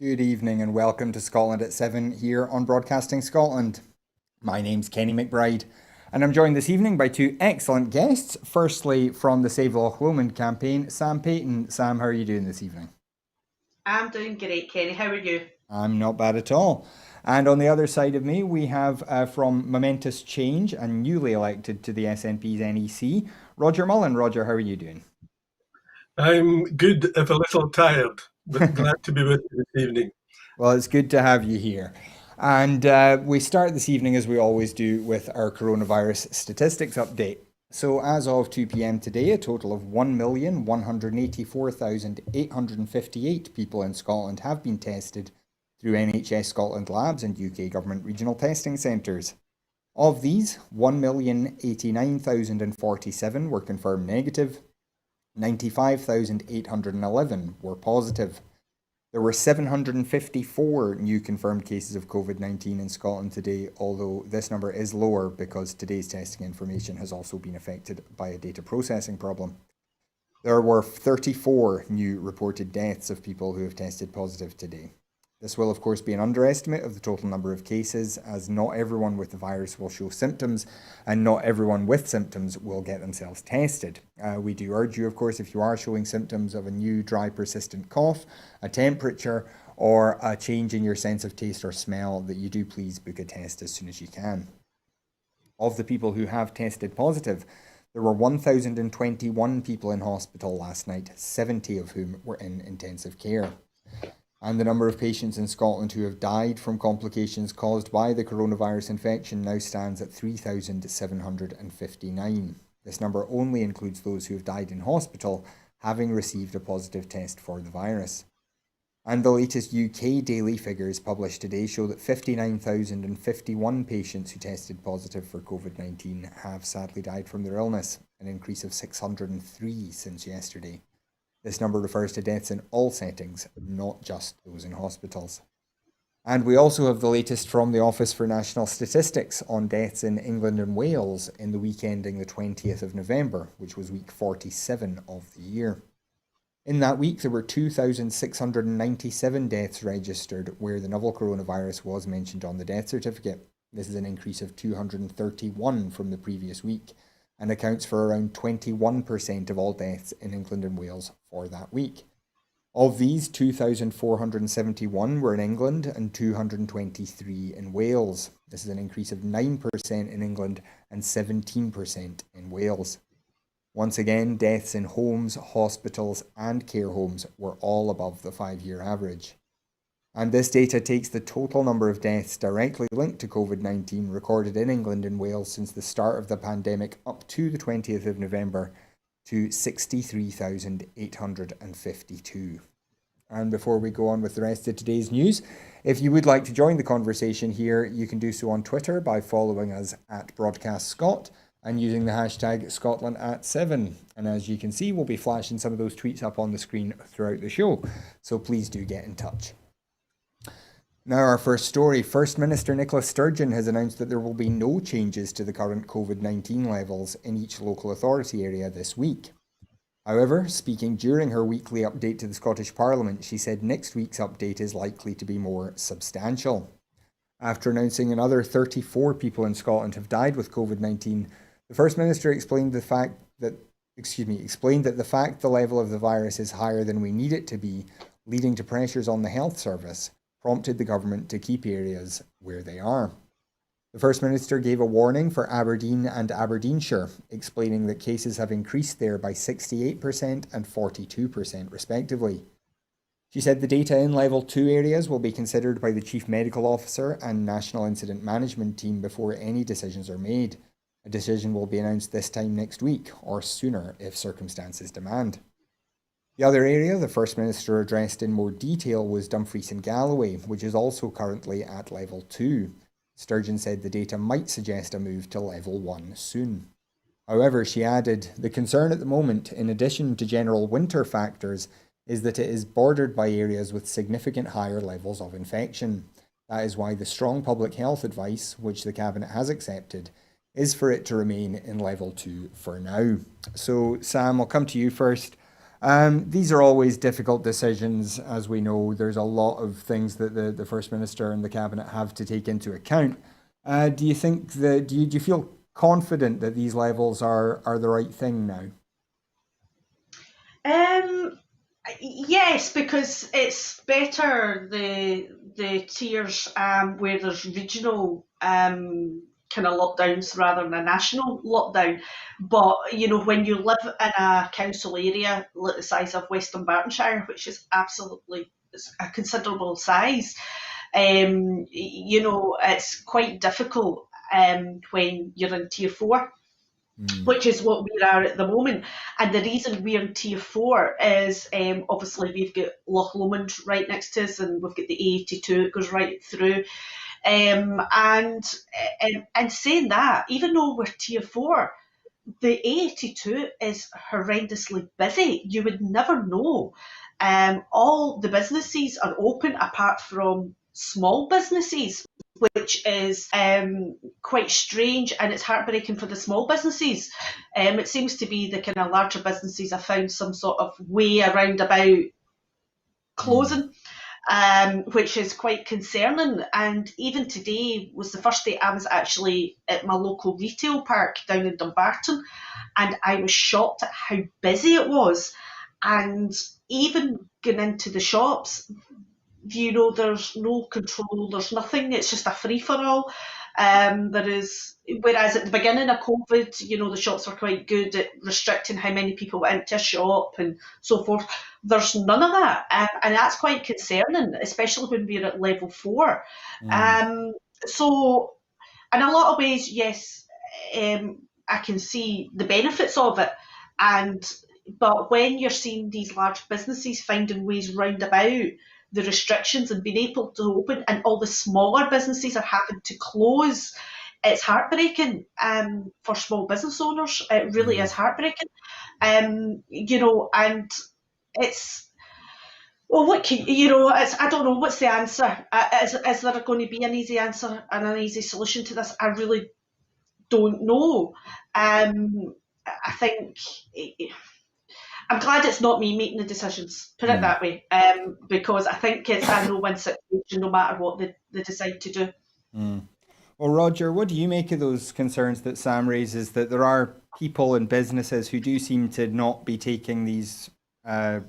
Good evening and welcome to Scotland at 7 here on Broadcasting Scotland. My name's Kenny McBride and I'm joined this evening by two excellent guests. Firstly, from the Save Loch Lomond campaign, Sam Paton. Sam, how are you doing this evening? I'm doing great, Kenny. How are you? I'm not bad at all. And on the other side of me, we have from Momentous Change and newly elected to the SNP's NEC, Roger Mullin. Roger, how are you doing? I'm good, if a little tired, but glad to be with you this evening. Well, it's good to have you here. And we start this evening, as we always do, with our coronavirus statistics update. So, as of 2 p.m. today, a total of 1,184,858 people in Scotland have been tested through NHS Scotland labs and UK government regional testing centres. Of these, 1,089,047 were confirmed negative, 95,811 were positive. There were 754 new confirmed cases of COVID-19 in Scotland today, although this number is lower because today's testing information has also been affected by a data processing problem. There were 34 new reported deaths of people who have tested positive today. This will, of course, be an underestimate of the total number of cases, as not everyone with the virus will show symptoms, and not everyone with symptoms will get themselves tested. We do urge you, of course, if you are showing symptoms of a new, dry, persistent cough, a temperature, or a change in your sense of taste or smell, that you do please book a test as soon as you can. Of the people who have tested positive, there were 1,021 people in hospital last night, 70 of whom were in intensive care. And the number of patients in Scotland who have died from complications caused by the coronavirus infection now stands at 3,759. This number only includes those who have died in hospital, having received a positive test for the virus. And the latest UK daily figures published today show that 59,051 patients who tested positive for COVID-19 have sadly died from their illness, an increase of 603 since yesterday. This number refers to deaths in all settings, not just those in hospitals. And we also have the latest from the Office for National Statistics on deaths in England and Wales in the week ending the 20th of November, which was week 47 of the year. In that week, there were 2,697 deaths registered where the novel coronavirus was mentioned on the death certificate. This is an increase of 231 from the previous week, and accounts for around 21% of all deaths in England and Wales for that week. Of these, 2,471 were in England and 223 in Wales. This is an increase of 9% in England and 17% in Wales. Once again, deaths in homes, hospitals and care homes were all above the 5-year average. And this data takes the total number of deaths directly linked to COVID-19 recorded in England and Wales since the start of the pandemic up to the 20th of November to 63,852. And before we go on with the rest of today's news, if you would like to join the conversation here, you can do so on Twitter by following us at Broadcast Scot and using the hashtag Scotland at 7. And as you can see, we'll be flashing some of those tweets up on the screen throughout the show. So please do get in touch. Now, our first story. First Minister Nicola Sturgeon has announced that there will be no changes to the current COVID-19 levels in each local authority area this week. However, speaking during her weekly update to the Scottish Parliament, she said next week's update is likely to be more substantial. After announcing another 34 people in Scotland have died with COVID-19, the First Minister explained that the fact the level of the virus is higher than we need it to be, leading to pressures on the health service, prompted the government to keep areas where they are. The First Minister gave a warning for Aberdeen and Aberdeenshire, explaining that cases have increased there by 68% and 42% respectively. She said the data in Level 2 areas will be considered by the Chief Medical Officer and National Incident Management Team before any decisions are made. A decision will be announced this time next week, or sooner if circumstances demand. The other area the First Minister addressed in more detail was Dumfries and Galloway, which is also currently at Level 2. Sturgeon said the data might suggest a move to Level 1 soon. However, she added, the concern at the moment, in addition to general winter factors, is that it is bordered by areas with significant higher levels of infection. That is why the strong public health advice, which the Cabinet has accepted, is for it to remain in Level 2 for now. So, Sam, I'll come to you first. These are always difficult decisions, as we know. There's a lot of things that the First Minister and the Cabinet have to take into account. Do you think that, do you feel confident that these levels are the right thing now? Yes, because it's better the tiers where there's regional kind of lockdowns rather than a national lockdown. But when you live in a council area like the size of Western Bartonshire, which is absolutely a considerable size, it's quite difficult when you're in tier four, which is what we are at the moment. And the reason we're in tier four is obviously we've got Loch Lomond right next to us, and we've got the A82, it goes right through. And saying that, even though we're tier four, the A82 is horrendously busy. You would never know. All the businesses are open apart from small businesses, which is quite strange, and it's heartbreaking for the small businesses. It seems to be the kind of larger businesses have found some sort of way around about Mm. closing, which is quite concerning. And even today was the first day I was actually at my local retail park down in Dumbarton, and I was shocked at how busy it was. And even going into the shops, there's no control, there's nothing, it's just a free for all. There is, whereas at the beginning of COVID, the shops were quite good at restricting how many people went into a shop and so forth. There's none of that, and that's quite concerning, especially when we're at level four. Mm. So, in a lot of ways, yes, I can see the benefits of it, and but when you're seeing these large businesses finding ways round about the restrictions and being able to open, and all the smaller businesses are having to close, it's heartbreaking for small business owners. It really is Mm. heartbreaking. And it's, well, what can I don't know what's the answer. Is there going to be an easy answer and an easy solution to this? I really don't know. I think I'm glad it's not me making the decisions, put it Mm. that way, because I think it's a no-win situation no matter what they decide to do. Mm. Well, Roger, what do you make of those concerns that Sam raises, that there are people and businesses who do seem to not be taking these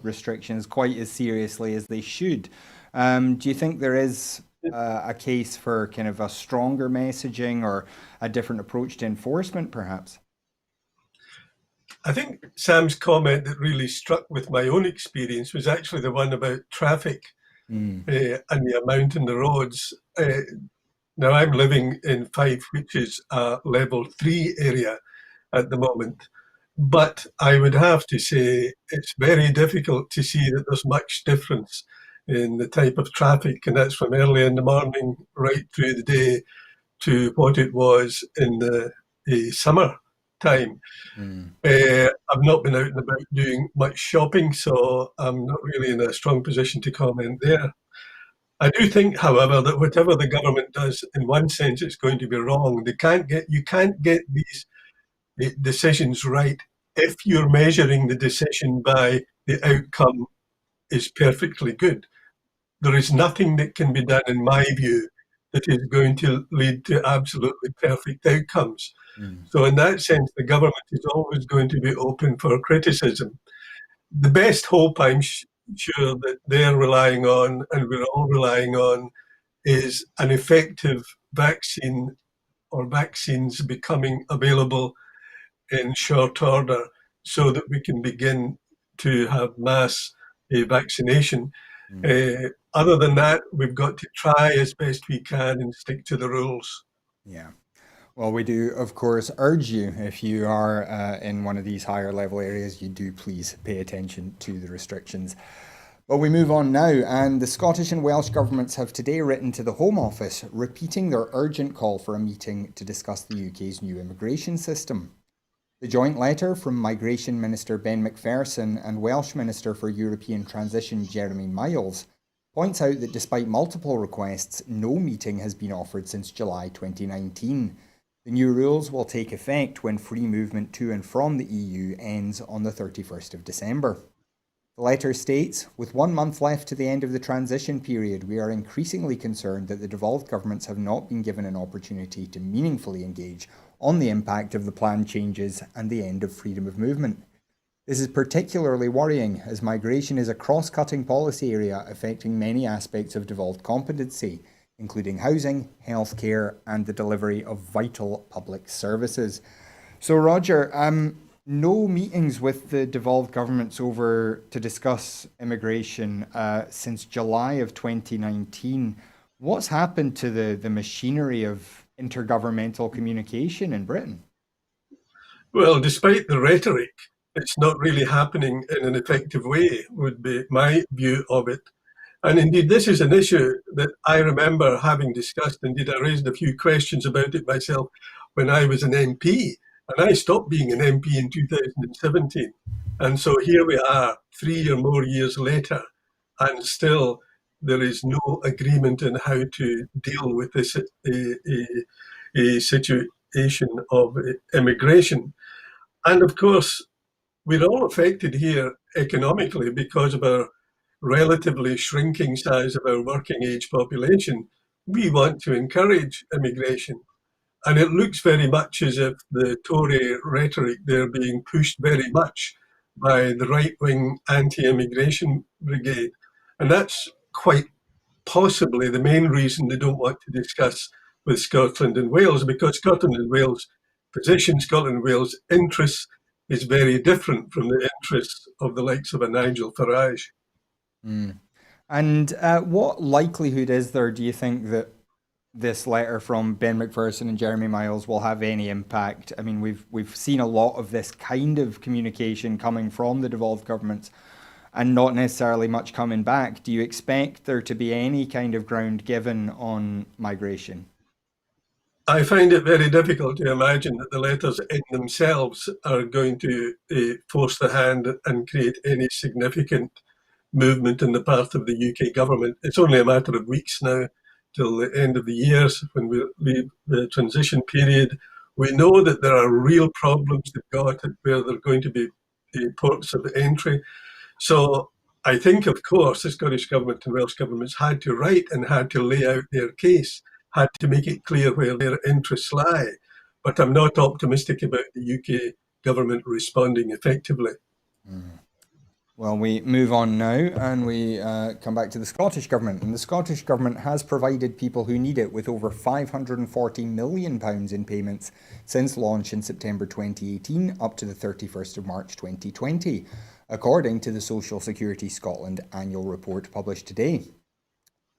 restrictions quite as seriously as they should? Do you think there is a case for kind of a stronger messaging or a different approach to enforcement, perhaps? I think Sam's comment that really struck with my own experience was actually the one about traffic Mm. and the amount in the roads. Now, I'm living in Fife, which is a level 3 area at the moment. But I would have to say it's very difficult to see that there's much difference in the type of traffic, and that's from early in the morning right through the day to what it was in the summer time. Mm. I've not been out and about doing much shopping, so I'm not really in a strong position to comment there. I do think, however, that whatever the government does, in one sense, it's going to be wrong. You can't get these decisions right if you're measuring the decision by the outcome is perfectly good. There is nothing that can be done, in my view, that is going to lead to absolutely perfect outcomes. Mm. So, in that sense, the government is always going to be open for criticism. The best hope I'm sure that they're relying on, and we're all relying on, is an effective vaccine or vaccines becoming available in short order so that we can begin to have mass vaccination. Mm. Other than that, we've got to try as best we can and stick to the rules. Yeah. Well, we do, of course, urge you, if you are in one of these higher level areas, you do please pay attention to the restrictions. But we move on now, and the Scottish and Welsh governments have today written to the Home Office, repeating their urgent call for a meeting to discuss the UK's new immigration system. The joint letter from Migration Minister Ben Macpherson and Welsh Minister for European Transition Jeremy Miles points out that despite multiple requests, no meeting has been offered since July 2019. The new rules will take effect when free movement to and from the EU ends on the 31st of December. The letter states, with 1 month left to the end of the transition period, we are increasingly concerned that the devolved governments have not been given an opportunity to meaningfully engage on the impact of the planned changes and the end of freedom of movement. This is particularly worrying as migration is a cross-cutting policy area affecting many aspects of devolved competency, including housing, healthcare, and the delivery of vital public services. So, Roger, no meetings with the devolved governments over to discuss immigration since July of 2019. What's happened to the machinery of intergovernmental communication in Britain? Well, despite the rhetoric, it's not really happening in an effective way, would be my view of it. And indeed, this is an issue that I remember having discussed. Indeed, I raised a few questions about it myself when I was an MP. And I stopped being an MP in 2017. And so here we are, 3 or more years later, and still there is no agreement on how to deal with this situation of immigration. And of course, we're all affected here economically because of our relatively shrinking size of our working age population. We want to encourage immigration. And it looks very much as if the Tory rhetoric they're being pushed very much by the right-wing anti-immigration brigade. And that's quite possibly the main reason they don't want to discuss with Scotland and Wales, because Scotland and Wales' position, Scotland and Wales' interests is very different from the interests of the likes of a Nigel Farage. Mm. And what likelihood is there, do you think, that this letter from Ben McPherson and Jeremy Miles will have any impact? I mean, we've seen a lot of this kind of communication coming from the devolved governments and not necessarily much coming back. Do you expect there to be any kind of ground given on migration? I find it very difficult to imagine that the letters in themselves are going to force the hand and create any significant movement in the part of the UK government. It's only a matter of weeks now till the end of the years when we leave the transition period. We know that there are real problems they've got where there are going to be ports of entry. So I think, of course, the Scottish Government and Welsh governments had to write and had to lay out their case, had to make it clear where their interests lie. But I'm not optimistic about the UK government responding effectively. Mm. Well, we move on now and we come back to the Scottish Government. And the Scottish Government has provided people who need it with over £540 million in payments since launch in September 2018 up to the 31st of March 2020, according to the Social Security Scotland annual report published today.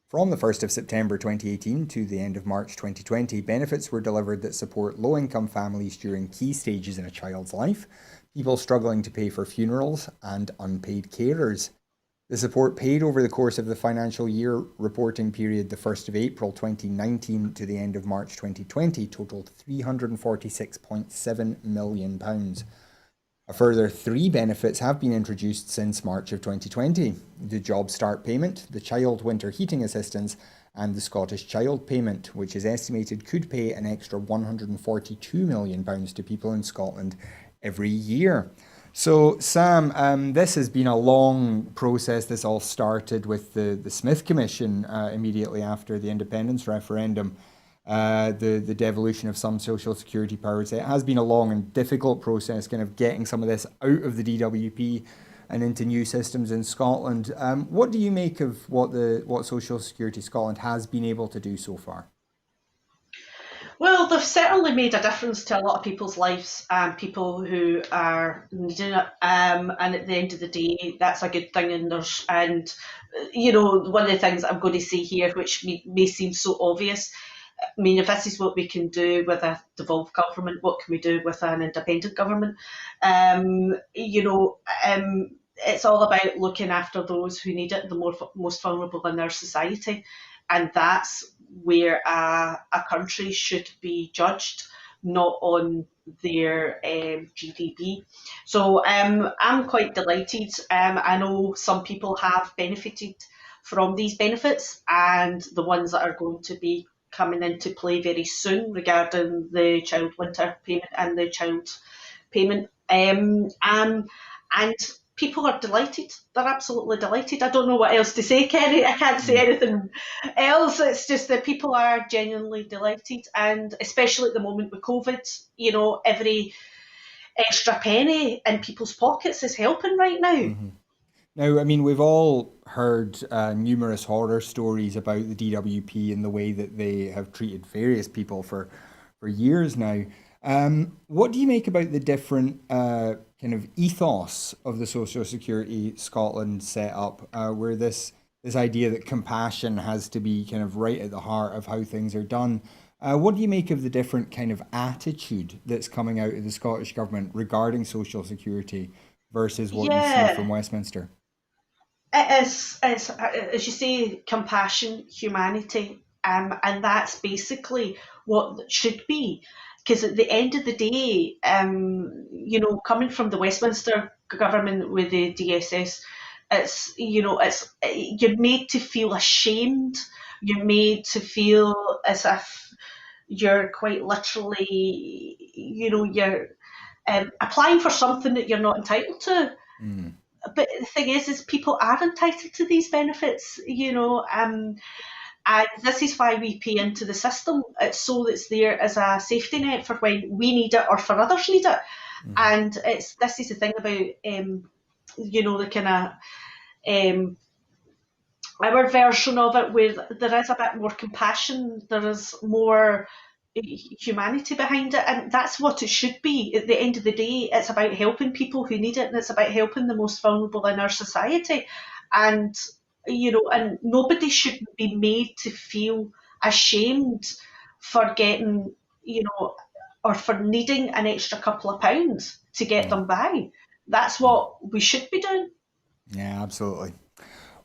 From the 1st of September 2018 to the end of March 2020, benefits were delivered that support low-income families during key stages in a child's life, people struggling to pay for funerals, and unpaid carers. The support paid over the course of the financial year reporting period, the 1st of April 2019 to the end of March 2020, totaled £346.7 million. A further 3 benefits have been introduced since March of 2020. The Job Start Payment, the Child Winter Heating Assistance, and the Scottish Child Payment, which is estimated could pay an extra £142 million to people in Scotland every year. So, Sam, this has been a long process. This all started with the Smith Commission immediately after the independence referendum, the devolution of some social security powers. It has been a long and difficult process, kind of getting some of this out of the DWP and into new systems in Scotland. What do you make of what Social Security Scotland has been able to do so far? Well, they've certainly made a difference to a lot of people's lives and people who are needing it. And at the end of the day, that's a good thing. And one of the things I'm going to say here, which may seem so obvious, I mean, if this is what we can do with a devolved government, what can we do with an independent government? It's all about looking after those who need it, the most vulnerable in our society. And that's where a country should be judged, not on their GDP. So I'm quite delighted. I know some people have benefited from these benefits, and the ones that are going to be coming into play very soon regarding the child winter payment and the child payment. And people are delighted. They're absolutely delighted. I don't know what else to say, Kenny. I can't say anything else. It's just that people are genuinely delighted, and especially at the moment with COVID, every extra penny in people's pockets is helping right now. Now, I mean, we've all heard numerous horror stories about the DWP and the way that they have treated various people for years now. What do you make about the different kind of ethos of the Social Security Scotland setup, where this idea that compassion has to be kind of right at the heart of how things are done? What do you make of the different kind of attitude that's coming out of the Scottish Government regarding Social Security versus what you see from Yeah, Westminster? it is, as you say, compassion, humanity, and that's basically what it should be. Because at the end of the day, coming from the Westminster government with the DSS, it's you're made to feel ashamed. You're made to feel as if you're quite literally, you're applying for something that you're not entitled to. Mm, But the thing is people are entitled to these benefits, and this is why we pay into the system. It's so that it's there as a safety net for when we need it or for others need it. mhm. And this is the thing about, the kind of our version of it, where there is a bit more compassion, there is more humanity behind it, and that's what it should be. At the end of the day, it's about helping people who need it, and it's about helping the most vulnerable in our society. And and nobody should be made to feel ashamed for getting, or for needing an extra couple of pounds to get Yeah, them by. That's what we should be doing. yeah, absolutely.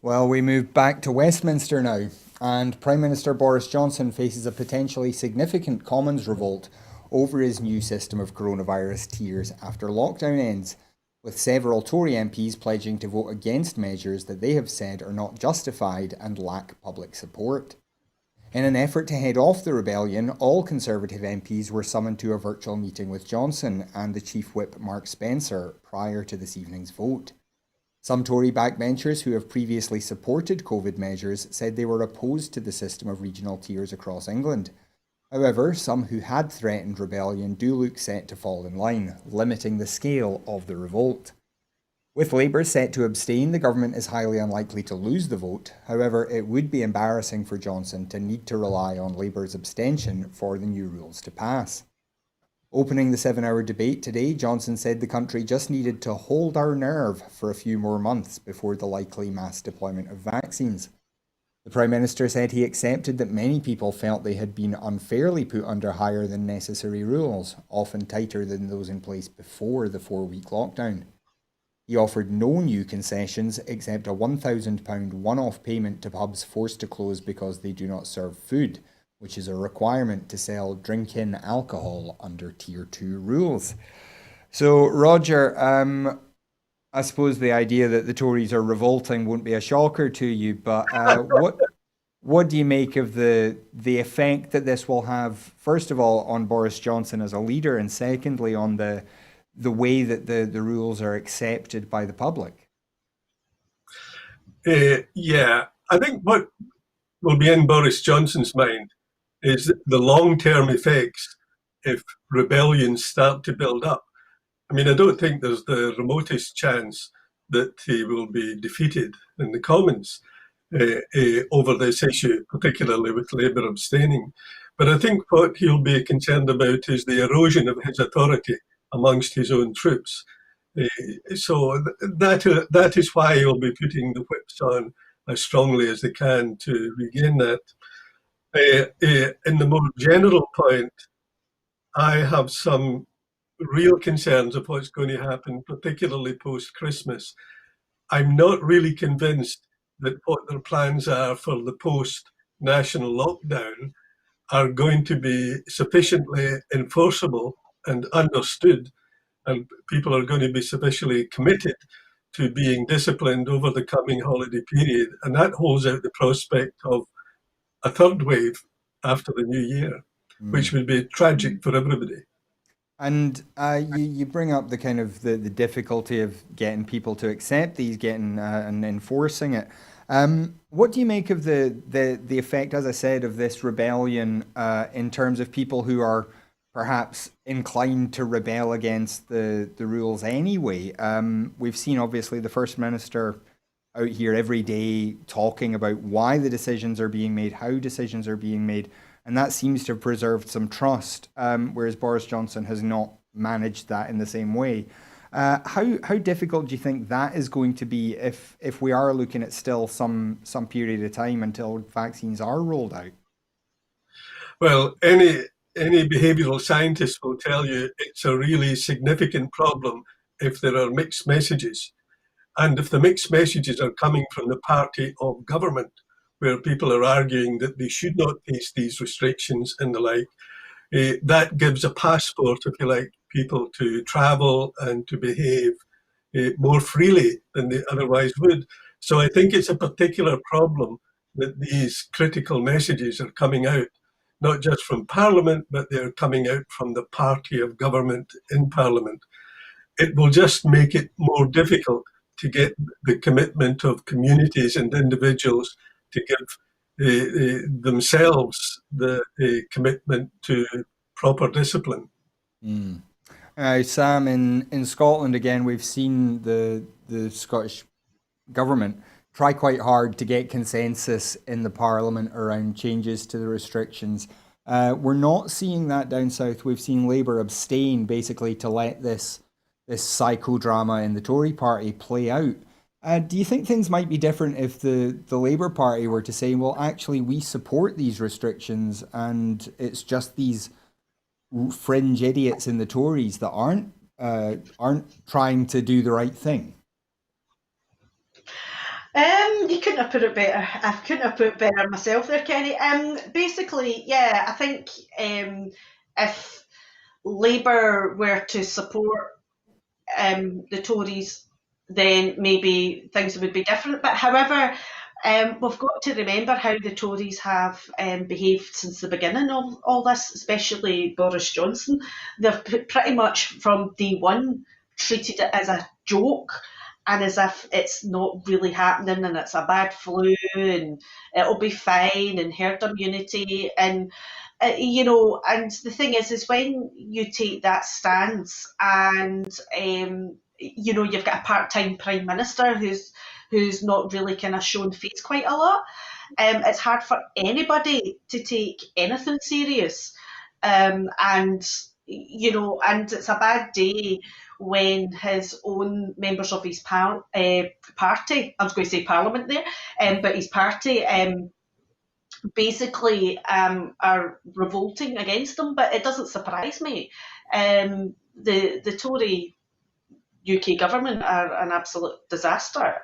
Well, we move back to Westminster now, and Prime Minister Boris Johnson faces a potentially significant Commons revolt over his new system of coronavirus tiers after lockdown ends, with several Tory MPs pledging to vote against measures that they have said are not justified and lack public support. In an effort to head off the rebellion, all Conservative MPs were summoned to a virtual meeting with Johnson and the Chief Whip Mark Spencer prior to this evening's vote. Some Tory backbenchers who have previously supported COVID measures said they were opposed to the system of regional tiers across England. However, some who had threatened rebellion do look set to fall in line, limiting the scale of the revolt. With Labour set to abstain, the government is highly unlikely to lose the vote. However, it would be embarrassing for Johnson to need to rely on Labour's abstention for the new rules to pass. Opening the 7-hour debate today, Johnson said the country just needed to hold our nerve for a few more months before the likely mass deployment of vaccines. The Prime Minister said he accepted that many people felt they had been unfairly put under higher than necessary rules, often tighter than those in place before the 4-week lockdown. He offered no new concessions except a £1,000 one-off payment to pubs forced to close because they do not serve food, which is a requirement to sell drink-in alcohol under Tier 2 rules. So, Roger, I suppose the idea that the Tories are revolting won't be a shocker to you, but what do you make of the effect that this will have, first of all, on Boris Johnson as a leader, and secondly, on the way that the rules are accepted by the public? Yeah, I think what will be in Boris Johnson's mind is the long-term effects if rebellions start to build up. I mean, I don't think there's the remotest chance that he will be defeated in the Commons over this issue, particularly with Labour abstaining. But I think what he'll be concerned about is the erosion of his authority amongst his own troops. So that is why he'll be putting the whips on as strongly as they can to regain that. In the more general point, I have some real concerns of what's going to happen, particularly post-Christmas. I'm not really convinced that what their plans are for the post-national lockdown are going to be sufficiently enforceable and understood, and people are going to be sufficiently committed to being disciplined over the coming holiday period. And that holds out the prospect of a third wave after the new year, which Mm. would be tragic for everybody. And you bring up the kind of the difficulty of getting people to accept these, getting and enforcing it. What do you make of the effect, as I said, of this rebellion in terms of people who are perhaps inclined to rebel against the rules anyway? We've seen obviously the First Minister out here every day talking about why the decisions are being made, how decisions are being made, and that seems to have preserved some trust, whereas Boris Johnson has not managed that in the same way. How difficult do you think that is going to be if we are looking at still some period of time until vaccines are rolled out? Well, any behavioural scientist will tell you it's a really significant problem if there are mixed messages. And if the mixed messages are coming from the party of government, where people are arguing that they should not face these restrictions and the like, that gives a passport, if you like, people to travel and to behave more freely than they otherwise would. So I think it's a particular problem that these critical messages are coming out, not just from Parliament, but they're coming out from the party of government in Parliament. It will just make it more difficult to get the commitment of communities and individuals to give themselves the commitment to proper discipline. Mm. Sam, in Scotland again, we've seen the Scottish government try quite hard to get consensus in the Parliament around changes to the restrictions. We're not seeing that down south. We've seen Labour abstain basically to let this psychodrama in the Tory party play out. Do you think things might be different if the Labour Party were to say, well, actually, we support these restrictions and it's just these fringe idiots in the Tories that aren't trying to do the right thing? You couldn't have put it better. I couldn't have put it better myself there, Kenny. Basically, yeah, I think if Labour were to support the Tories, then maybe things would be different. But however, we've got to remember how the Tories have behaved since the beginning of all this, especially Boris Johnson. They've pretty much from day one treated it as a joke and as if it's not really happening and it's a bad flu and it'll be fine and herd immunity and and the thing is when you take that stance and you've got a part-time prime minister who's not really kind of shown face quite a lot. It's hard for anybody to take anything serious, and it's a bad day when his own members of his party, I was going to say parliament there, but his party basically are revolting against him. But it doesn't surprise me. The Tory UK government are an absolute disaster.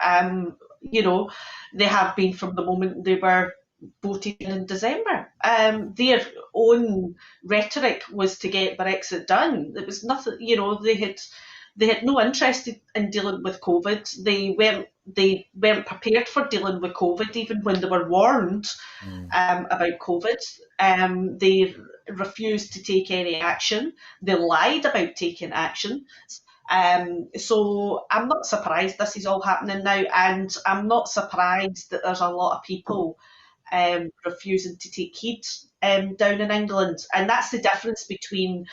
They have been from the moment they were voted in December. Their own rhetoric was to get Brexit done. It was nothing. They had no interest in dealing with COVID. They weren't prepared for dealing with COVID, even when they were warned about COVID. They refused to take any action. They lied about taking action. So I'm not surprised this is all happening now, and I'm not surprised that there's a lot of people refusing to take heed down in England. And that's the difference between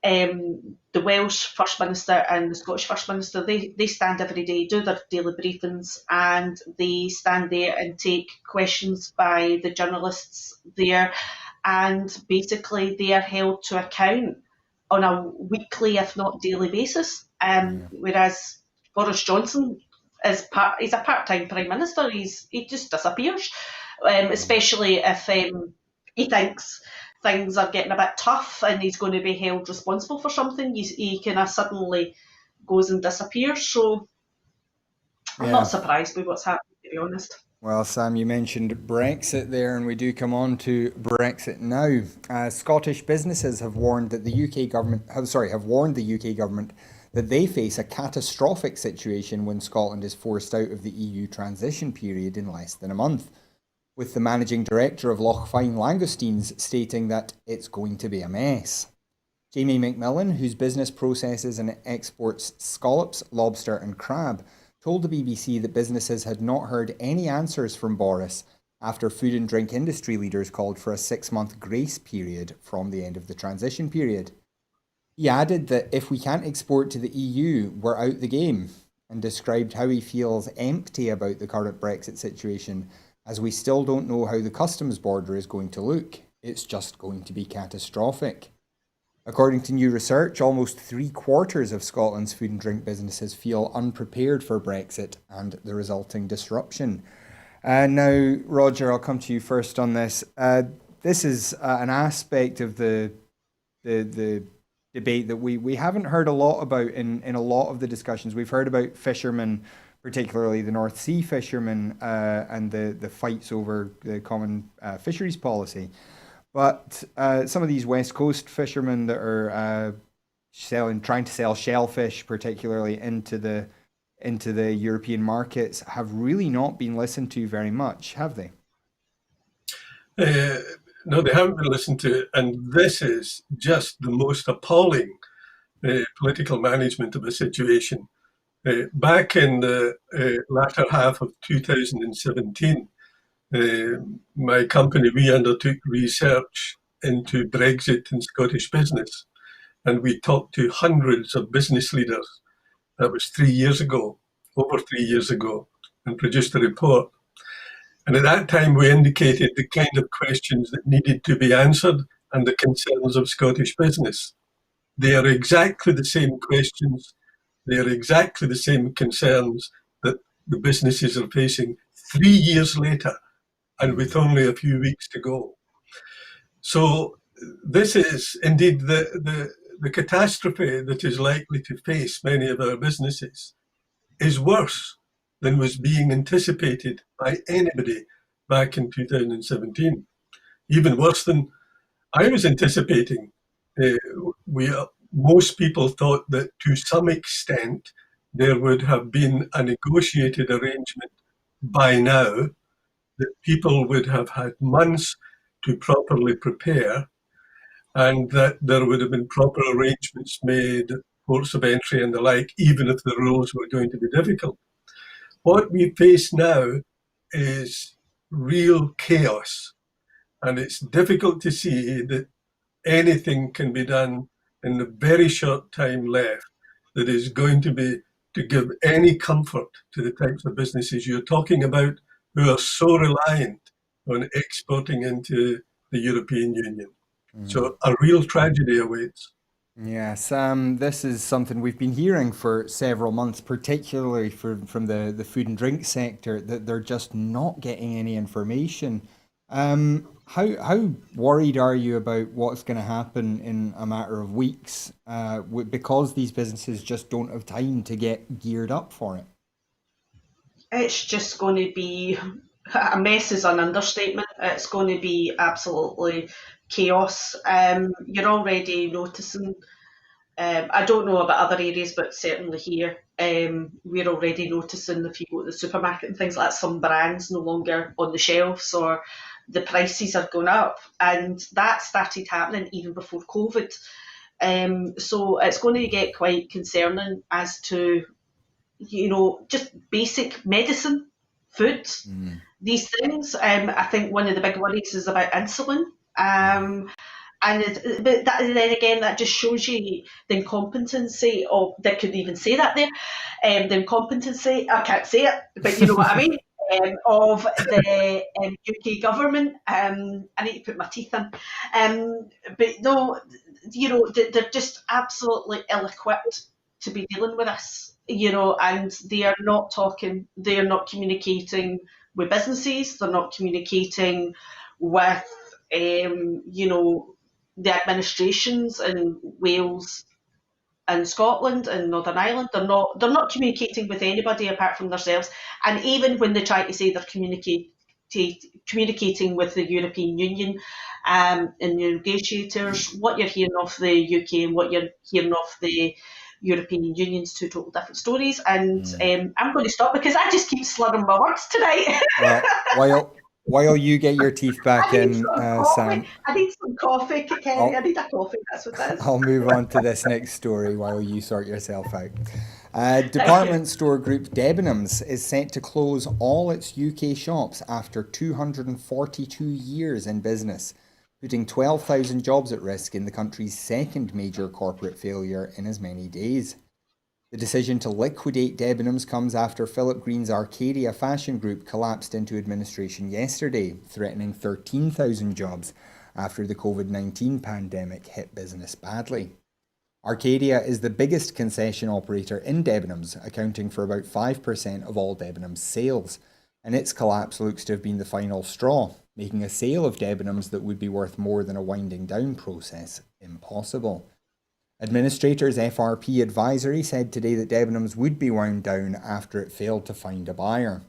the Welsh First Minister and the Scottish First Minister. They stand every day, do their daily briefings, and they stand there and take questions by the journalists there, and basically they are held to account on a weekly, if not daily basis. Whereas Boris Johnson he's a part-time prime minister. He just disappears, especially if he thinks things are getting a bit tough and he's going to be held responsible for something. He kind of suddenly goes and disappears. So I'm not surprised by what's happening, to be honest. Well, Sam, you mentioned Brexit there, and we do come on to Brexit now. Scottish businesses have warned that the UK government have warned the UK government that they face a catastrophic situation when Scotland is forced out of the EU transition period in less than a month, with the managing director of Lochfine Langoustines stating that it's going to be a mess. Jamie McMillan, whose business processes and exports scallops, lobster, and crab, told the BBC that businesses had not heard any answers from Boris after food and drink industry leaders called for a 6-month grace period from the end of the transition period. He added that if we can't export to the EU, we're out the game, and described how he feels empty about the current Brexit situation, as we still don't know how the customs border is going to look. It's just going to be catastrophic. According to new research, almost 3/4 of Scotland's food and drink businesses feel unprepared for Brexit and the resulting disruption. Now, Roger, I'll come to you first on this. This is an aspect of the debate that we haven't heard a lot about in a lot of the discussions. We've heard about fishermen, particularly the North Sea fishermen, and the fights over the common fisheries policy. But some of these West Coast fishermen that are trying to sell shellfish, particularly into the European markets, have really not been listened to very much, have they? No, they haven't been listened to, and this is just the most appalling political management of a situation. Back in the latter half of 2017, my company, we undertook research into Brexit and Scottish business, and we talked to hundreds of business leaders. That was 3 years ago, over 3 years ago, and produced a report. And at that time, we indicated the kind of questions that needed to be answered and the concerns of Scottish business. They are exactly the same questions, they are exactly the same concerns that the businesses are facing 3 years later, and with only a few weeks to go. So this is indeed the catastrophe that is likely to face many of our businesses is worse than was being anticipated by anybody back in 2017. Even worse than I was anticipating. Most people thought that to some extent there would have been a negotiated arrangement by now, that people would have had months to properly prepare, and that there would have been proper arrangements made, ports of entry and the like, even if the rules were going to be difficult. What we face now is real chaos, and it's difficult to see that anything can be done in the very short time left that is going to give any comfort to the types of businesses you're talking about, who are so reliant on exporting into the European Union. So a real tragedy awaits. Yes, this is something we've been hearing for several months, particularly from the food and drink sector, that they're just not getting any information. How worried are you about what's going to happen in a matter of weeks, because these businesses just don't have time to get geared up for it? It's just going to be a mess is an understatement. It's going to be absolutely chaos. You're already noticing. I don't know about other areas, but certainly here, we're already noticing, if you go to the supermarket and things like that, some brands no longer on the shelves, or the prices are going up, and that started happening even before COVID. So it's going to get quite concerning as to, just basic medicine, food, these things. I think one of the big worries is about insulin. But then again, that just shows you the incompetency of, they could even say that there, the incompetency, I can't say it, but you know what I mean, of the UK government. I need to put my teeth in. But no, they're just absolutely ill-equipped to be dealing with this, and they are not talking, they are not communicating with businesses, they're not communicating with, the administrations in Wales and Scotland and Northern Ireland. They're not communicating with anybody apart from themselves. And even when they try to say they're communicating with the European Union and the negotiators, what you're hearing of the UK and what you're hearing of the European Union's two total different stories. And I'm going to stop because I just keep slurring my words tonight. While you get your teeth back in, Sam, I need some coffee, Kenny. I need a coffee. That's what that is. I'll move on to this next story while you sort yourself out. Thank you. Department store group Debenhams is set to close all its UK shops after 242 years in business, putting 12,000 jobs at risk in the country's second major corporate failure in as many days. The decision to liquidate Debenhams comes after Philip Green's Arcadia fashion group collapsed into administration yesterday, threatening 13,000 jobs after the COVID-19 pandemic hit business badly. Arcadia is the biggest concession operator in Debenhams, accounting for about 5% of all Debenhams sales, and its collapse looks to have been the final straw, making a sale of Debenhams that would be worth more than a winding down process impossible. Administrators FRP Advisory said today that Debenhams would be wound down after it failed to find a buyer.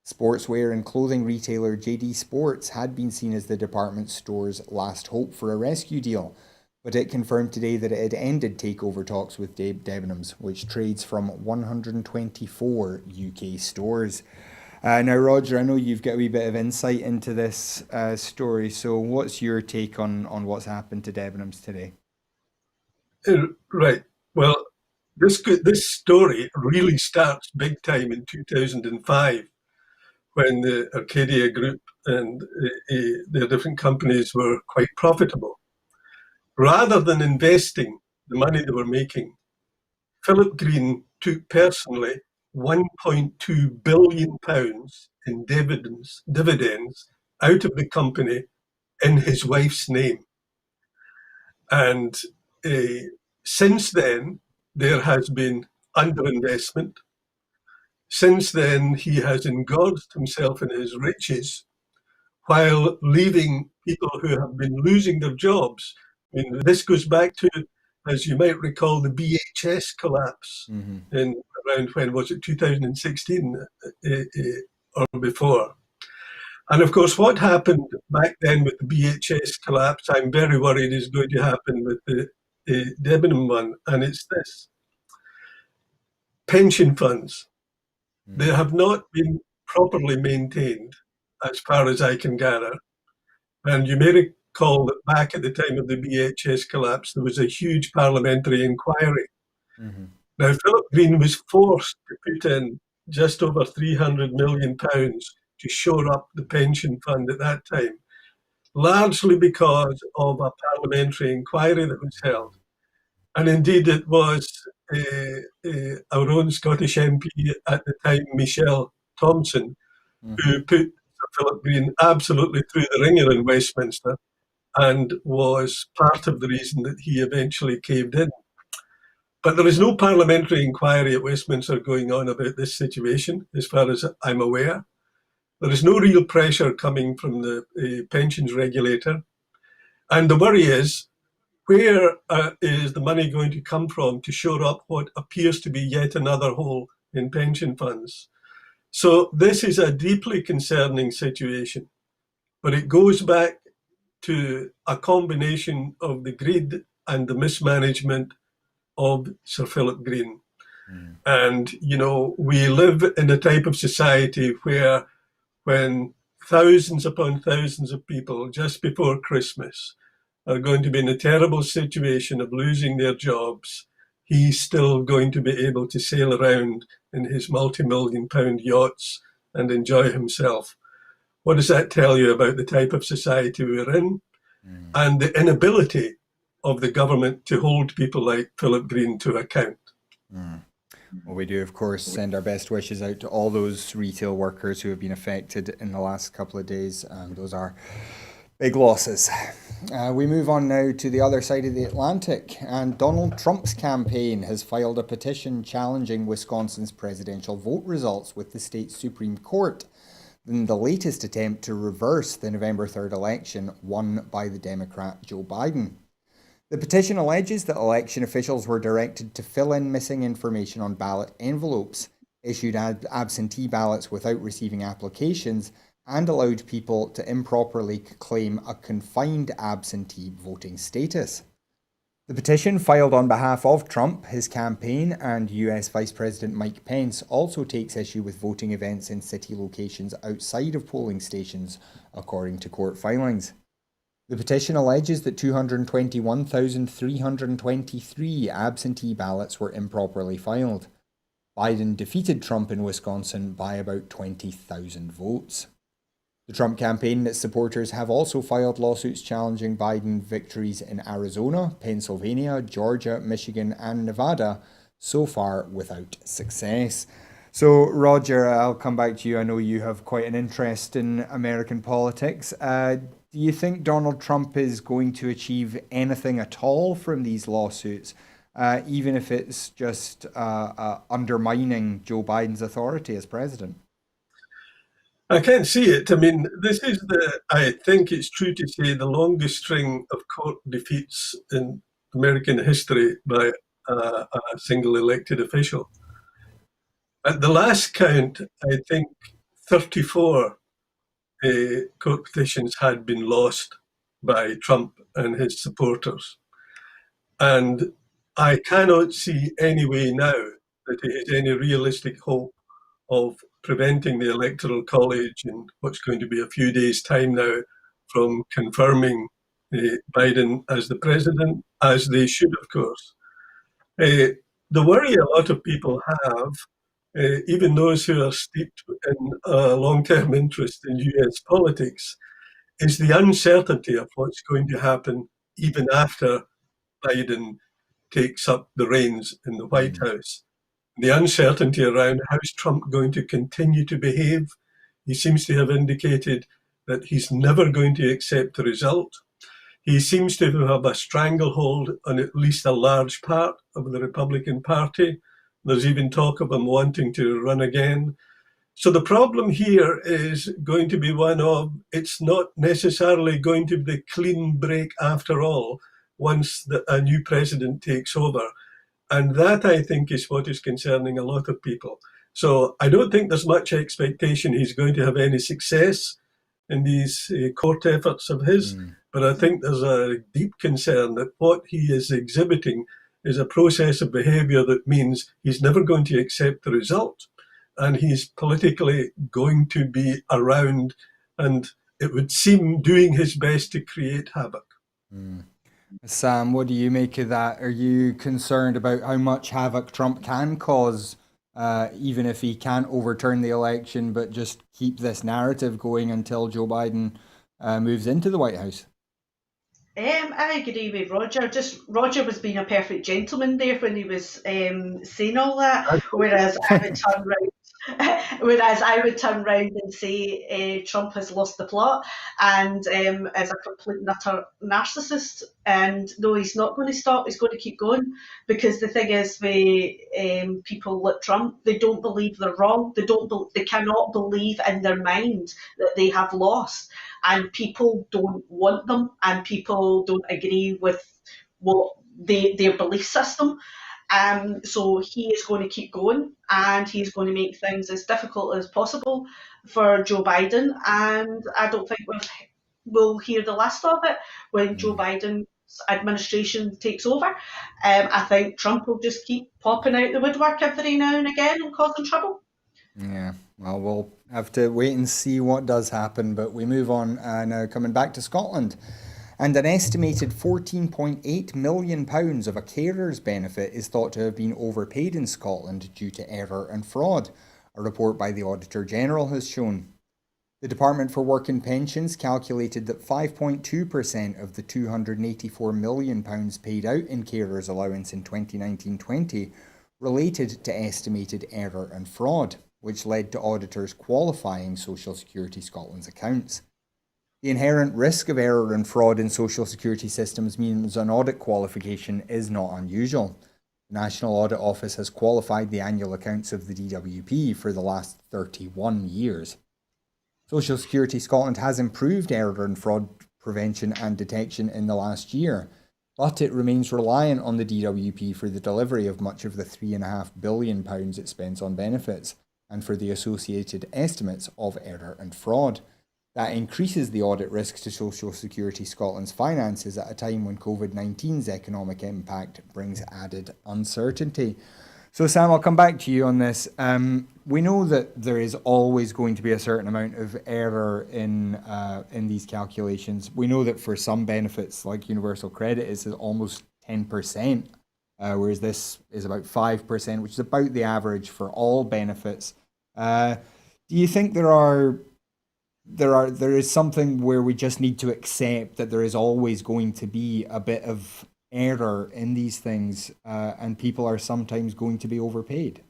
Sportswear and clothing retailer JD Sports had been seen as the department store's last hope for a rescue deal, but it confirmed today that it had ended takeover talks with Debenhams, which trades from 124 UK stores. Now, Roger, I know you've got a wee bit of insight into this story, so what's your take on what's happened to Debenhams today? Right. Well, this story really starts big time in 2005, when the Arcadia Group and their different companies were quite profitable. Rather than investing the money they were making, Philip Green took personally £1.2 billion in dividends out of the company in his wife's name. And since then, there has been underinvestment. Since then, he has engorged himself in his riches while leaving people who have been losing their jobs. I mean, this goes back to, as you might recall, the BHS collapse in around, when was it, 2016 or before. And of course, what happened back then with the BHS collapse, I'm very worried is going to happen with the Debenham one, and it's this. Pension funds. They have not been properly maintained, as far as I can gather. And you may recall that back at the time of the BHS collapse, there was a huge parliamentary inquiry. Now, Philip Green was forced to put in just over £300 million to shore up the pension fund at that time, largely because of a parliamentary inquiry that was held. And indeed, it was our own Scottish MP at the time, Michelle Thompson, who put Sir Philip Green absolutely through the ringer in Westminster and was part of the reason that he eventually caved in. But there is no parliamentary inquiry at Westminster going on about this situation, as far as I'm aware. There is no real pressure coming from the pensions regulator. And the worry is, where is the money going to come from to shore up what appears to be yet another hole in pension funds? So this is a deeply concerning situation, but it goes back to a combination of the greed and the mismanagement of Sir Philip Green. And, you know, we live in a type of society where when thousands upon thousands of people just before Christmas are going to be in a terrible situation of losing their jobs, he's still going to be able to sail around in his multi-million-pound yachts and enjoy himself. What does that tell you about the type of society we're in and the inability of the government to hold people like Philip Green to account? Well, we do, of course, send our best wishes out to all those retail workers who have been affected in the last couple of days. Those are big losses. We move on now to the other side of the Atlantic, and Donald Trump's campaign has filed a petition challenging Wisconsin's presidential vote results with the state's Supreme Court in the latest attempt to reverse the November 3rd election won by the Democrat Joe Biden. The petition alleges that election officials were directed to fill in missing information on ballot envelopes, issued absentee ballots without receiving applications, and allowed people to improperly claim a confined absentee voting status. The petition filed on behalf of Trump, his campaign, and US Vice President Mike Pence also takes issue with voting events in city locations outside of polling stations, according to court filings. The petition alleges that 221,323 absentee ballots were improperly filed. Biden defeated Trump in Wisconsin by about 20,000 votes. The Trump campaign and its supporters have also filed lawsuits challenging Biden victories in Arizona, Pennsylvania, Georgia, Michigan, and Nevada, so far without success. So, Roger, I'll come back to you. I know you have quite an interest in American politics. Do you think Donald Trump is going to achieve anything at all from these lawsuits, even if it's just undermining Joe Biden's authority as president? I can't see it. I mean, this is I think it's true to say, the longest string of court defeats in American history by a single elected official. At the last count, I think 34 court petitions had been lost by Trump and his supporters. And I cannot see any way now that he has any realistic hope of preventing the Electoral College in what's going to be a few days' time now from confirming Biden as the president, as they should, of course. The worry a lot of people have, even those who are steeped in a long-term interest in US politics, is the uncertainty of what's going to happen even after Biden takes up the reins in the White House. The uncertainty around how's Trump going to continue to behave. He seems to have indicated that he's never going to accept the result. He seems to have a stranglehold on at least a large part of the Republican Party. There's even talk of him wanting to run again. So the problem here is going to be one of, it's not necessarily going to be a clean break after all, once a new president takes over. And that, I think, is what is concerning a lot of people. So I don't think there's much expectation he's going to have any success in these court efforts of his. But I think there's a deep concern that what he is exhibiting is a process of behavior that means he's never going to accept the result. And he's politically going to be around, and it would seem doing his best to create havoc. Sam, what do you make of that? Are you concerned about how much havoc Trump can cause, even if he can't overturn the election, but just keep this narrative going until Joe Biden moves into the White House? I agree with Roger. Just Roger was being a perfect gentleman there when he was saying all that, whereas I would turn round and say Trump has lost the plot and is a complete and utter narcissist. And no, he's not going to stop. He's going to keep going, because the thing is, with people like Trump, they don't believe they're wrong. They cannot believe in their mind that they have lost, and people don't want them, and people don't agree with what their belief system. So he is going to keep going, and he's going to make things as difficult as possible for Joe Biden. And I don't think we'll hear the last of it when Joe Biden's administration takes over. I think Trump will just keep popping out the woodwork every now and again and causing trouble. Yeah, well, we'll have to wait and see what does happen. But we move on now, coming back to Scotland. And an estimated £14.8 million of a carer's benefit is thought to have been overpaid in Scotland due to error and fraud, a report by the Auditor General has shown. The Department for Work and Pensions calculated that 5.2% of the £284 million paid out in carers' allowance in 2019-20 related to estimated error and fraud, which led to auditors qualifying Social Security Scotland's accounts. The inherent risk of error and fraud in social security systems means an audit qualification is not unusual. The National Audit Office has qualified the annual accounts of the DWP for the last 31 years. Social Security Scotland has improved error and fraud prevention and detection in the last year, but it remains reliant on the DWP for the delivery of much of the £3.5 billion it spends on benefits and for the associated estimates of error and fraud. The That increases the audit risks to Social Security Scotland's finances at a time when COVID-19's economic impact brings added uncertainty. So Sam, I'll come back to you on this. We know that there is always going to be a certain amount of error in these calculations. We know that for some benefits, like universal credit, it's almost 10%, whereas this is about 5%, which is about the average for all benefits. Do you think there is something where we just need to accept that there is always going to be a bit of error in these things, and people are sometimes going to be overpaid?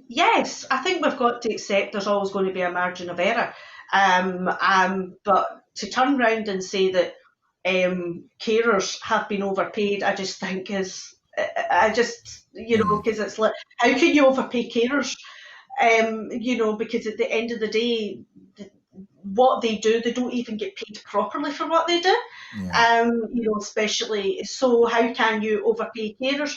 Yes, I think we've got to accept there's always going to be a margin of error. But to turn around and say that carers have been overpaid, I just think because it's like, how can you overpay carers? Because at the end of the day, what they do, they don't even get paid properly for what they do. Yeah. Especially, so how can you overpay carers?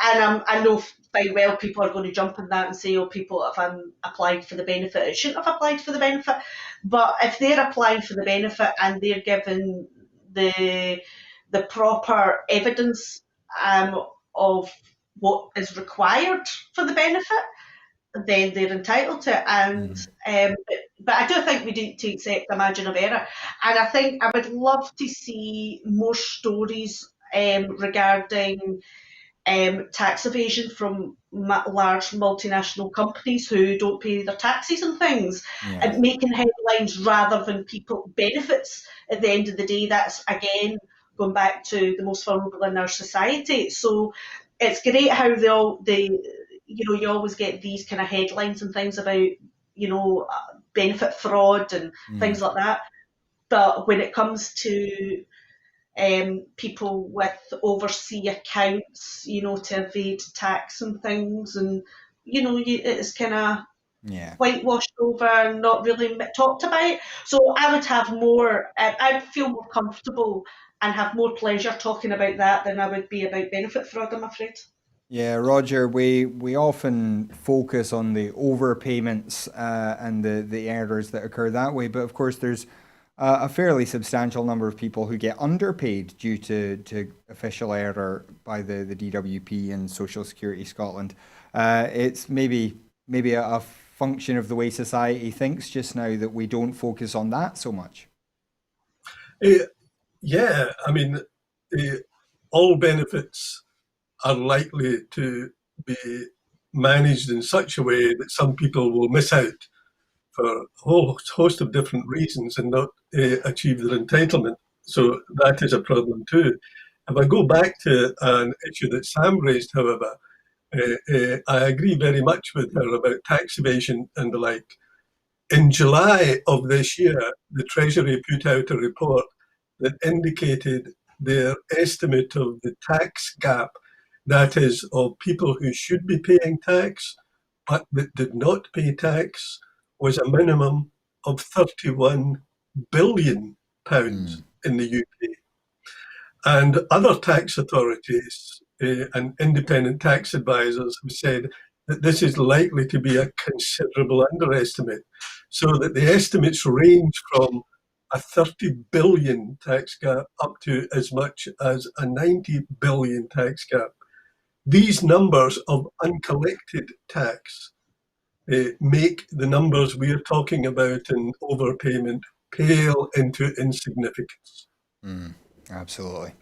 And I know fine well people are going to jump on that and say, oh, people have applied for the benefit, it shouldn't have applied for the benefit. But if they're applying for the benefit and they're given the proper evidence of what is required for the benefit, then they're entitled to it. And but I do think we need to accept a margin of error. And I think I would love to see more stories regarding tax evasion from large multinational companies who don't pay their taxes and things, Yeah. and making headlines rather than people benefits. At the end of the day, that's again going back to the most vulnerable in our society. So it's great how you always get these kind of headlines and things about benefit fraud and things like that. But when it comes to people with overseas accounts, to evade tax and things, and it's kind of whitewashed over and not really talked about. So I would have more. I'd feel more comfortable and have more pleasure talking about that than I would be about benefit fraud, I'm afraid. Yeah, Roger, we often focus on the overpayments and the errors that occur that way, but of course there's a fairly substantial number of people who get underpaid due to official error by the DWP and Social Security Scotland. It's maybe a function of the way society thinks just now that we don't focus on that so much. Yeah, I mean, all benefits are likely to be managed in such a way that some people will miss out for a whole host of different reasons and not achieve their entitlement. So that is a problem too. If I go back to an issue that Sam raised, however, I agree very much with her about tax evasion and the like. In July of this year, the Treasury put out a report that indicated their estimate of the tax gap, that is, of people who should be paying tax but that did not pay tax, was a minimum of £31 billion in the UK. And other tax authorities and independent tax advisors have said that this is likely to be a considerable underestimate, so that the estimates range from a 30 billion tax gap up to as much as a 90 billion tax gap. These numbers of uncollected tax make the numbers we're talking about in overpayment pale into insignificance. Absolutely.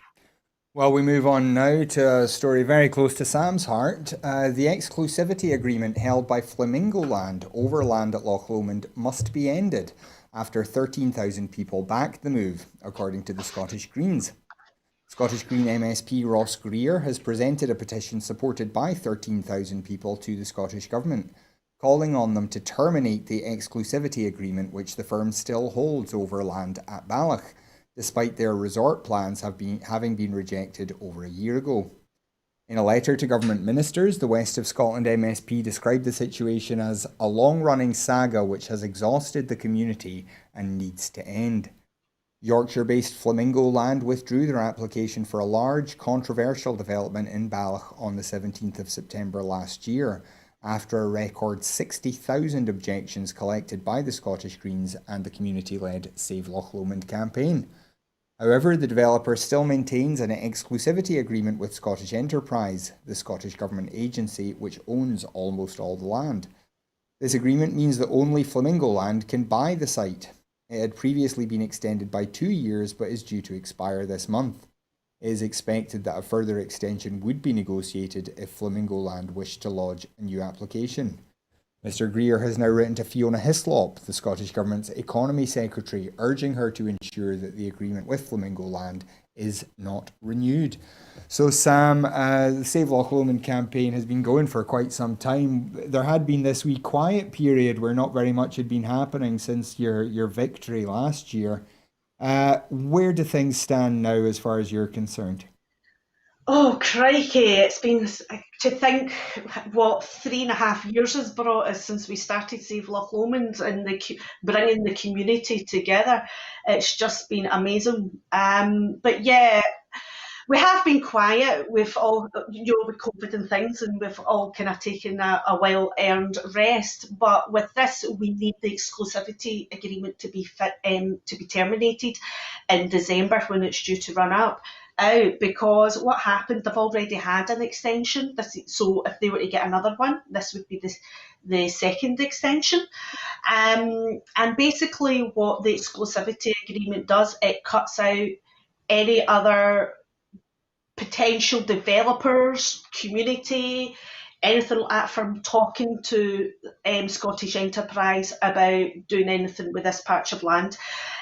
Well, we move on now to a story very close to Sam's heart. The exclusivity agreement held by Flamingo Land over land at Loch Lomond must be ended after 13,000 people backed the move, according to the Scottish Greens. Scottish Green MSP Ross Greer has presented a petition supported by 13,000 people to the Scottish Government, calling on them to terminate the exclusivity agreement which the firm still holds over land at Balloch, despite their resort plans having been rejected over a year ago. In a letter to government ministers, the West of Scotland MSP described the situation as a long-running saga which has exhausted the community and needs to end. Yorkshire-based Flamingo Land withdrew their application for a large, controversial development in Balloch on the 17th of September last year, after a record 60,000 objections collected by the Scottish Greens and the community-led Save Loch Lomond campaign. However, the developer still maintains an exclusivity agreement with Scottish Enterprise, the Scottish Government agency which owns almost all the land. This agreement means that only Flamingo Land can buy the site. It had previously been extended by 2 years but is due to expire this month. It is expected that a further extension would be negotiated if Flamingo Land wished to lodge a new application. Mr Greer has now written to Fiona Hislop, the Scottish Government's Economy Secretary, urging her to ensure that the agreement with Flamingo Land is not renewed. So Sam, the Save Loch Lomond campaign has been going for quite some time. There had been this wee quiet period where not very much had been happening since your victory last year. Where do things stand now as far as you're concerned? Oh, crikey, it's been, to think what 3.5 years has brought us since we started Save Loch Lomond and bringing the community together. It's just been amazing. But yeah, we have been quiet with all, with COVID and things, and we've all kind of taken a well-earned rest. But with this, we need the exclusivity agreement to be terminated in December when it's due to run out. Because what happened, they've already had an extension. So if they were to get another one, this would be the second extension. And basically what the exclusivity agreement does, it cuts out any other potential developers, community, anything like that from talking to Scottish Enterprise about doing anything with this patch of land.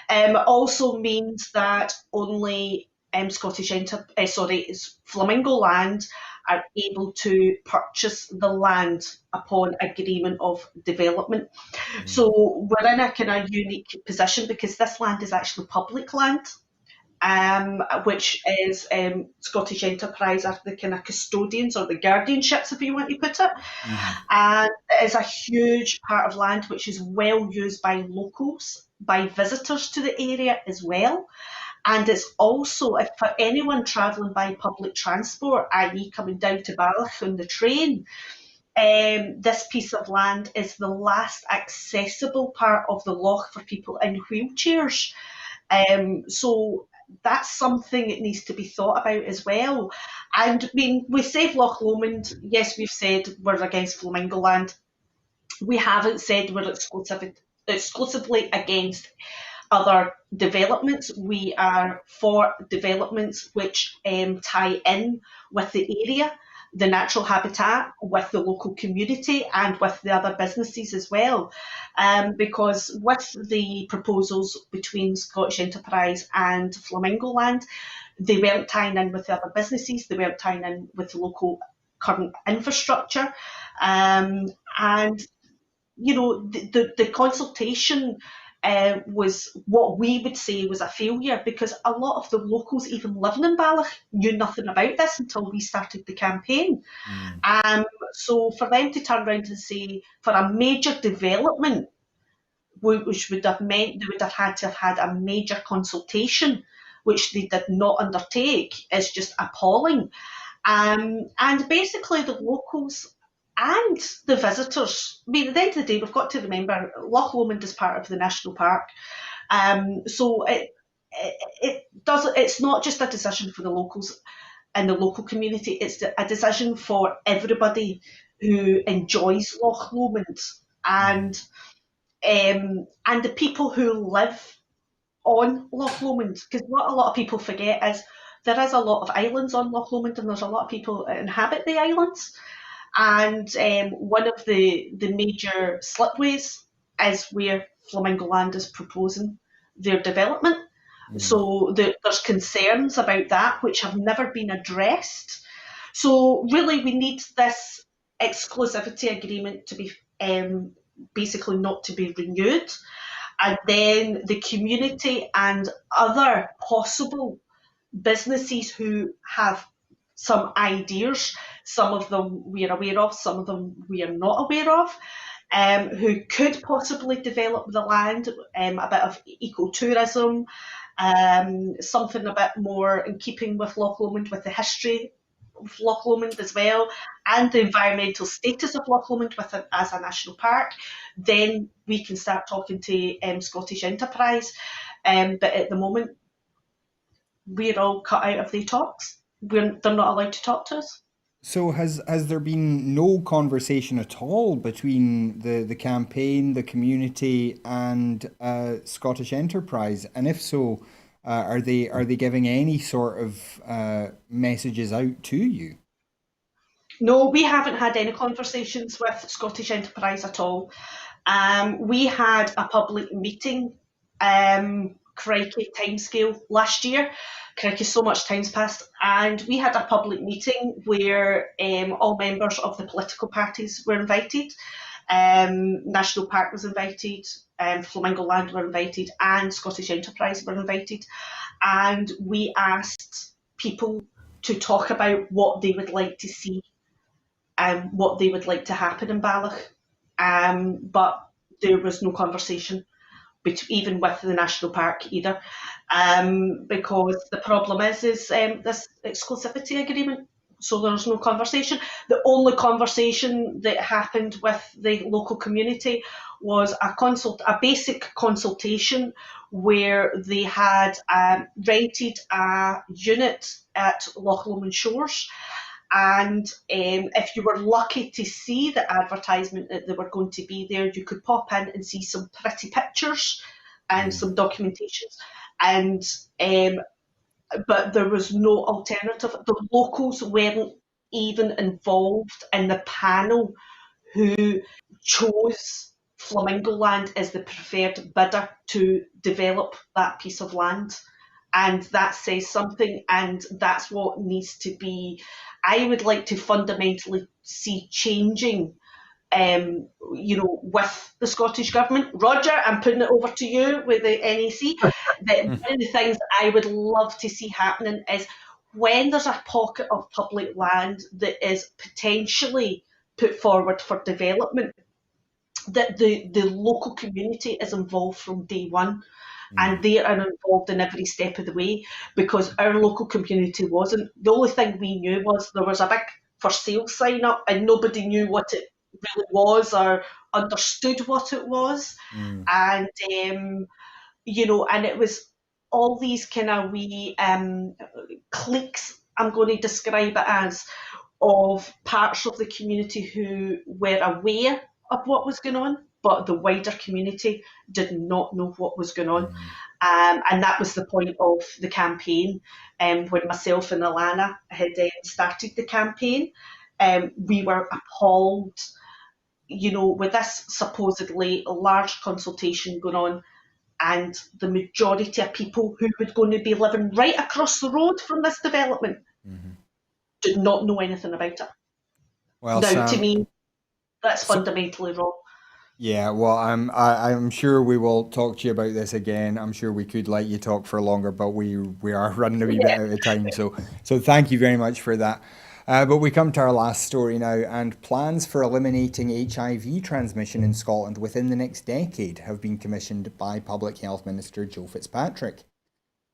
Also means that only Flamingo Land are able to purchase the land upon agreement of development. So we're in a kind of unique position because this land is actually public land, which is Scottish Enterprise are the kind of custodians or the guardianships, if you want to put it. And it is a huge part of land which is well used by locals, by visitors to the area as well. And it's also, if for anyone travelling by public transport, i.e. coming down to Balloch on the train, this piece of land is the last accessible part of the loch for people in wheelchairs. So that's something that needs to be thought about as well. And I mean, with Save Loch Lomond, yes, we've said we're against Flamingo Land. We haven't said we're exclusively against other developments. We are for developments which tie in with the area, the natural habitat, with the local community and with the other businesses as well. Because with the proposals between Scottish Enterprise and Flamingo Land, they weren't tying in with the other businesses, they weren't tying in with the local current infrastructure. And, you know, the consultation was what we would say was a failure because a lot of the locals even living in Balloch knew nothing about this until we started the campaign. So for them to turn around and say for a major development, which would have meant they would have had to have had a major consultation, which they did not undertake, is just appalling. And basically the locals and the visitors, I mean, at the end of the day, we've got to remember Loch Lomond is part of the national park. So it's not just a decision for the locals and the local community, it's a decision for everybody who enjoys Loch Lomond and the people who live on Loch Lomond. Because what a lot of people forget is there is a lot of islands on Loch Lomond and there's a lot of people that inhabit the islands. And one of the major slipways is where Flamingo Land is proposing their development. So there's concerns about that which have never been addressed. So really we need this exclusivity agreement to be basically not to be renewed. And then the community and other possible businesses who have some ideas, some of them we are aware of, some of them we are not aware of, who could possibly develop the land, a bit of ecotourism, something a bit more in keeping with Loch Lomond, with the history Loch Lomond as well, and the environmental status of Loch Lomond as a national park, then we can start talking to Scottish Enterprise. But at the moment, we're all cut out of the talks. They're not allowed to talk to us. So has there been no conversation at all between the campaign, the community, and Scottish Enterprise? And if so, are they giving any sort of messages out to you? No, we haven't had any conversations with Scottish Enterprise at all. We had a public meeting, crikey, timescale last year. Crikey, so much time's passed. And we had a public meeting where all members of the political parties were invited. National Park was invited, Flamingo Land were invited, and Scottish Enterprise were invited. And we asked people to talk about what they would like to see and what they would like to happen in Ballach. But there was no conversation, even with the National Park either, because the problem is this exclusivity agreement. So there's no conversation. The only conversation that happened with the local community was a basic consultation where they had rented a unit at Loch Lomond Shores. And if you were lucky to see the advertisement that they were going to be there, you could pop in and see some pretty pictures and some documentations. And but there was no alternative. The locals weren't even involved in the panel who chose Flamingo Land as the preferred bidder to develop that piece of land. And that says something, and that's what needs to be, I would like to fundamentally see changing, with the Scottish Government. Roger, I'm putting it over to you with the NEC. That one of the things I would love to see happening is when there's a pocket of public land that is potentially put forward for development, that the local community is involved from day one. And they are involved in every step of the way, because our local community wasn't. The only thing we knew was there was a big for sale sign up and nobody knew what it really was or understood what it was. And, and it was all these kind of wee cliques, I'm going to describe it as, of parts of the community who were aware of what was going on, but the wider community did not know what was going on. And that was the point of the campaign. When myself and Alana had started the campaign, we were appalled, with this supposedly large consultation going on, and the majority of people who were going to be living right across the road from this development did not know anything about it. Well, now, Sam, to me, that's fundamentally wrong. Yeah, well, I'm sure we will talk to you about this again. I'm sure we could let you talk for longer, but we are running a wee bit out of time. So thank you very much for that. But we come to our last story now, and plans for eliminating HIV transmission in Scotland within the next decade have been commissioned by Public Health Minister Joe Fitzpatrick.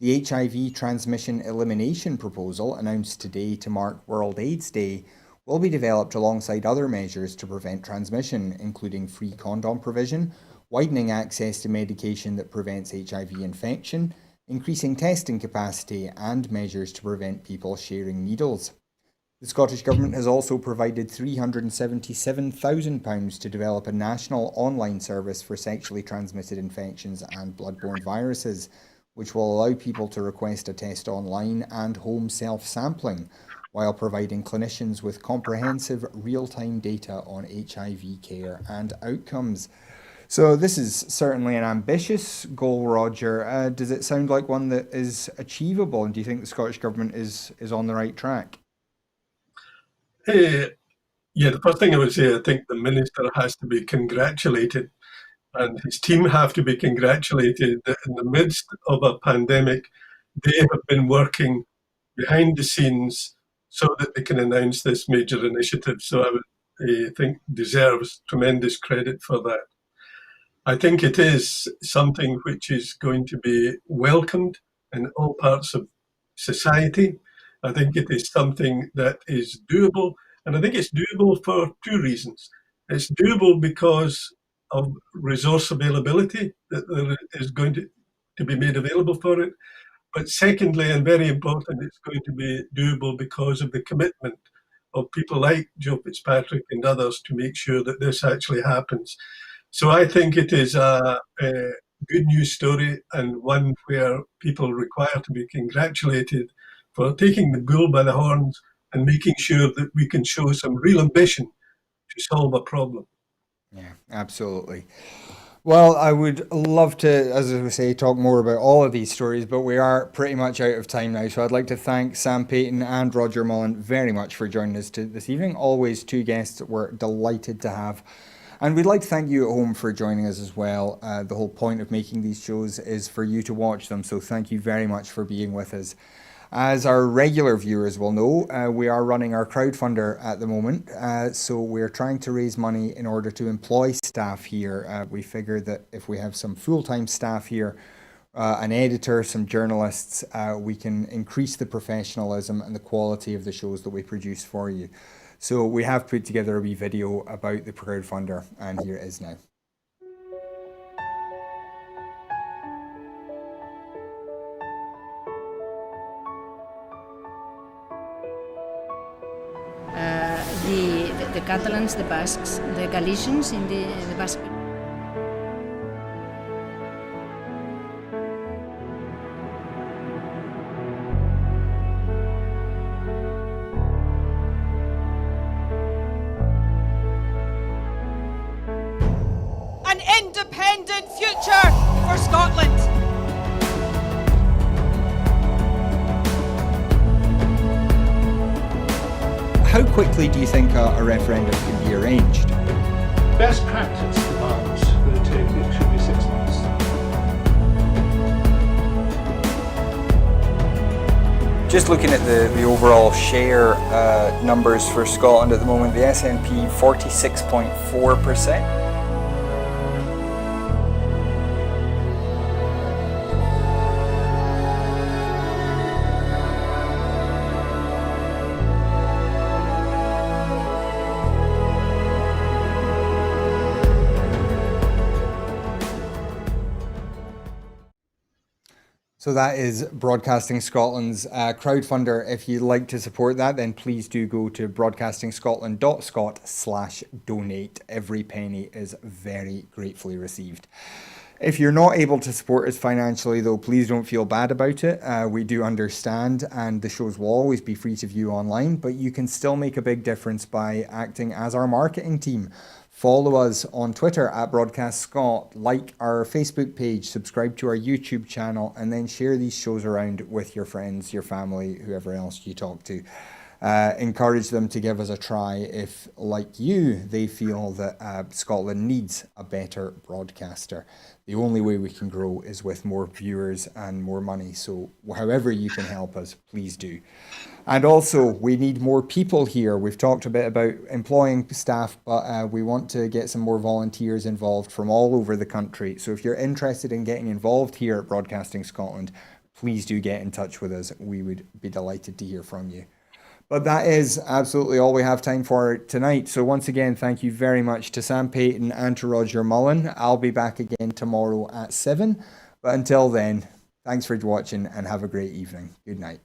The HIV transmission elimination proposal, announced today to mark World AIDS Day, will be developed alongside other measures to prevent transmission, including free condom provision, widening access to medication that prevents HIV infection, increasing testing capacity, and measures to prevent people sharing needles. The Scottish Government has also provided £377,000 to develop a national online service for sexually transmitted infections and bloodborne viruses, which will allow people to request a test online and home self-sampling, while providing clinicians with comprehensive real-time data on HIV care and outcomes. So this is certainly an ambitious goal, Roger. Does it sound like one that is achievable, and do you think the Scottish Government is on the right track? Yeah, the first thing I would say, I think the Minister has to be congratulated, and his team have to be congratulated that in the midst of a pandemic, they have been working behind the scenes so that they can announce this major initiative. So I would think deserves tremendous credit for that. I think it is something which is going to be welcomed in all parts of society. I think it is something that is doable, and I think it's doable for two reasons. It's doable because of resource availability, that there is going to be made available for it. But secondly, and very important, it's going to be doable because of the commitment of people like Joe Fitzpatrick and others to make sure that this actually happens. So I think it is a good news story, and one where people require to be congratulated for taking the bull by the horns and making sure that we can show some real ambition to solve a problem. Yeah, absolutely. Well, I would love to, as I say, talk more about all of these stories, but we are pretty much out of time now. So I'd like to thank Sam Paton and Roger Mullin very much for joining us this evening. Always two guests that we're delighted to have. And we'd like to thank you at home for joining us as well. The whole point of making these shows is for you to watch them. So thank you very much for being with us. As our regular viewers will know, we are running our crowdfunder at the moment. So we're trying to raise money in order to employ staff here. We figure that if we have some full-time staff here, an editor, some journalists, we can increase the professionalism and the quality of the shows that we produce for you. So we have put together a wee video about the crowdfunder, and here it is now. The Catalans, the Basques, the Galicians in the Basque. An independent future for Scotland. How quickly do you think a referendum can be arranged? Best practice demands that it should be 6 months. Just looking at the overall share numbers for Scotland at the moment, the SNP 46.4%. So that is Broadcasting Scotland's crowdfunder. If you'd like to support that, then please do go to broadcastingscotland.scot/donate. Every penny is very gratefully received. If you're not able to support us financially, though, please don't feel bad about it. We do understand, and the shows will always be free to view online, but you can still make a big difference by acting as our marketing team. Follow us on Twitter at Broadcast Scot, like our Facebook page, subscribe to our YouTube channel, and then share these shows around with your friends, your family, whoever else you talk to. Encourage them to give us a try if, like you, they feel that Scotland needs a better broadcaster. The only way we can grow is with more viewers and more money. So however you can help us, please do. And also, we need more people here. We've talked a bit about employing staff, but we want to get some more volunteers involved from all over the country. So if you're interested in getting involved here at Broadcasting Scotland, please do get in touch with us. We would be delighted to hear from you. But that is absolutely all we have time for tonight. So once again, thank you very much to Sam Paton and to Roger Mullin. I'll be back again tomorrow at 7. But until then, thanks for watching and have a great evening. Good night.